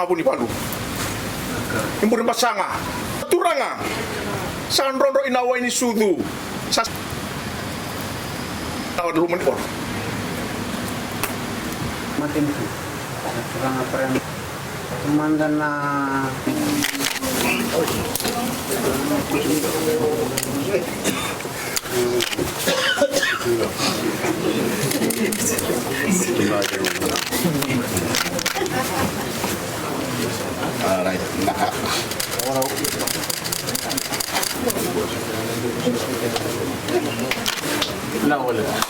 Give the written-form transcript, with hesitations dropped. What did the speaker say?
mabu ni palu. Imbur masanga. Turanga. Sandrondo inawa ini sudu. Sas. Tahu dulu menipor. Makin itu. Turanga peren. Temandan na. Alright. La wala.